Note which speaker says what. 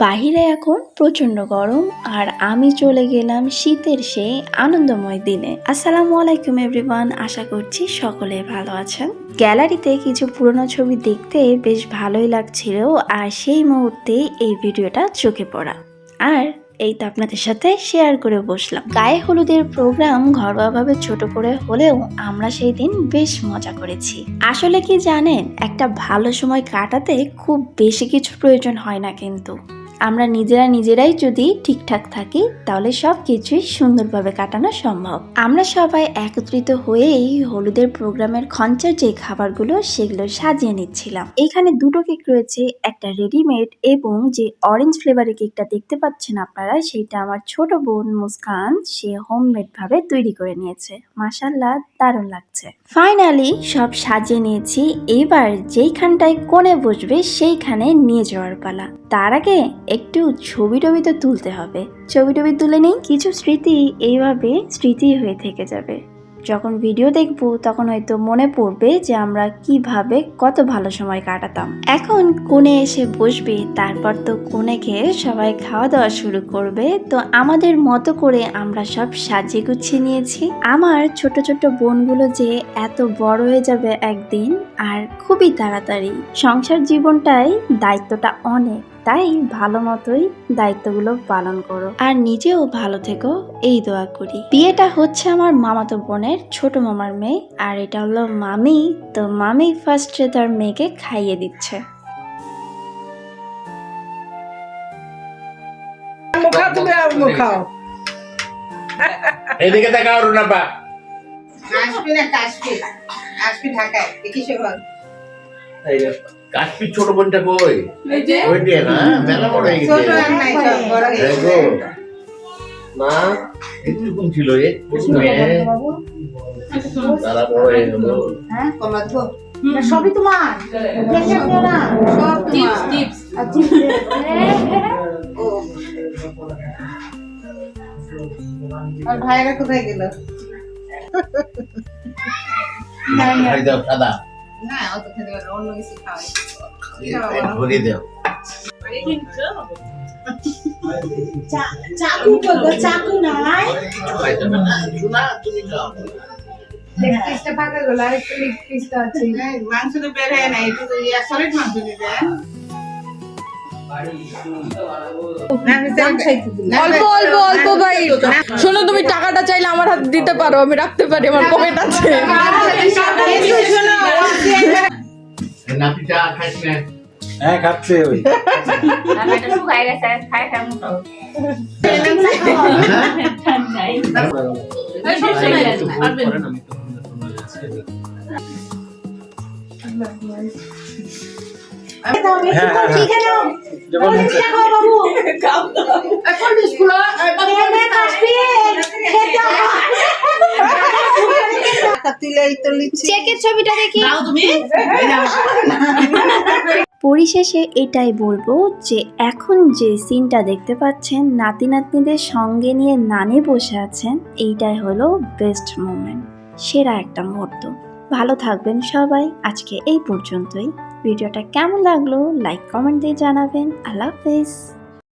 Speaker 1: বাহিরে এখন প্রচন্ড গরম আর আমি চলে গেলাম শীতের সেই আনন্দময় দিনে। আসসালামু আলাইকুম এভরিওয়ান, আশা করছি সকলে ভালো আছেন। গ্যালারিতে কিছু পুরনো ছবি দেখতে বেশ ভালোই লাগছিল আর সেই মুহূর্তে এই ভিডিওটা চোখে পড়া আর এই তো আপনাদের সাথে শেয়ার করে বসলাম। গায়ে হলুদের প্রোগ্রাম ঘরোয়াভাবে ছোট করে হলেও আমরা সেই দিন বেশ মজা করেছি। আসলে কি জানেন, একটা ভালো সময় কাটাতে খুব বেশি কিছু প্রয়োজন হয় না, কিন্তু আমরা নিজেরাই যদি ঠিকঠাক থাকি তাহলে সব কিছুই সুন্দরভাবে কাটানো সম্ভব। আমরা সবাই একত্রিত হয়েই হলুদের প্রোগ্রামের খঞ্চের যে খাবারগুলো সেগুলো সাজিয়ে নিচ্ছিলাম। এখানে দুটো কেক রয়েছে, একটা রেডিমেড এবং যে অরেঞ্জ ফ্লেভারের কেকটা দেখতে পাচ্ছেন আপনারা, সেটা আমার ছোট বোন মুস্কান সে হোমমেড ভাবে তৈরি করে নিয়েছে। মাশাআল্লাহ, দারুণ লাগছে। ফাইনালি সব সাজিয়ে নিয়েছি, এবার যেইখানটায় কোণে বসবে সেইখানে নিয়ে যাওয়ার পালা। তার আগে একটু ছবি টবি তো তুলতে হবে। ছবি টবি তুলে নেই, কিছু স্মৃতি এইভাবে স্মৃতি হয়ে থেকে যাবে। যখন ভিডিও দেখবো তখন হয়তো মনে পড়বে যে আমরা কিভাবে কত ভালো সময় কাটাতাম। এখন কোণে এসে বসবে, তারপর তো কোণে খেয়ে সবাই খাওয়া দাওয়া শুরু করবে। তো আমাদের মতো করে আমরা সব সাজিয়ে গুছিয়ে নিয়েছি। আমার ছোট ছোট বোনগুলো যে এত বড় হয়ে যাবে একদিন, আর খুবই তাড়াতাড়ি। সংসার জীবনটাই দায়িত্বটা অনেক, তাই ভালো মতোই দায়িত্বগুলো পালন করো আর নিজেও ভালো থেকো, এই দোয়া করি। বিয়েটা হচ্ছে আমার মামাতো বোনের ছোট মামার মেয়ে, আর এটা হলো মামি। তো মামি ফার্স্টে তার মেয়েকে খাইয়ে দিচ্ছে।
Speaker 2: এদিকে তাকাও রুনাপা।
Speaker 3: আসবি না কাশবি, আসবি ঢাকায় কিসে বল।
Speaker 2: কাশ্মীর ছোট বোনটা কই? ওই দিয়ে না, মেলা বড় হয়ে
Speaker 3: ছোট
Speaker 2: গেছে।
Speaker 3: আর নাই, সব বড় হয়ে গেছে।
Speaker 2: দেখো মা এরকম ছিল এ মেয়ে তারা বড় হয়ে গেল।
Speaker 3: হ্যাঁ কলা তো
Speaker 4: সবই তোমার
Speaker 3: সব তোমার। ও আর ভাইরা কোথায় গেল?
Speaker 2: খাই দাও সাদা
Speaker 3: না অত খেতে পারে, অন্য কিছু খাওয়াই।
Speaker 2: ভরিয়ে দাও।
Speaker 4: চাকু করবো, চাকু নাই
Speaker 2: খাইতে হবে না শোনা, তুমি খাও।
Speaker 4: পিসটা ফাঁকা গেল, আরেকটা লেগ পিসটা আছে।
Speaker 3: এই মাংস তো বের হয় না, একটু সলিড মাংস দিতে।
Speaker 5: অল্প অল্প অল্প ভাই, শোনো তুমি টাকাটা চাইলে আমার হাতে দিতে পারো, আমি রাখতে পারি, আমার পকেট আছে।
Speaker 2: নাপিটা খাইছ না?
Speaker 6: হ্যাঁ খাচ্ছে ওই
Speaker 1: চেকের ছবিটা দেখি। পরিশেষে এটাই বলবো যে এখন যে সিনটা দেখতে পাচ্ছেন, নাতি নাতনিদের সঙ্গে নিয়ে নানি বসে আছেন, এইটাই হলো বেস্ট মোমেন্ট, সেরা একটা মুহূর্ত। ভালো থাকবেন সবাই, আজকে এই পর্যন্তই। ভিডিওটা কেমন লাগলো লাইক কমেন্ট দিয়ে জানাবেন। আল্লাহ হাফেজ।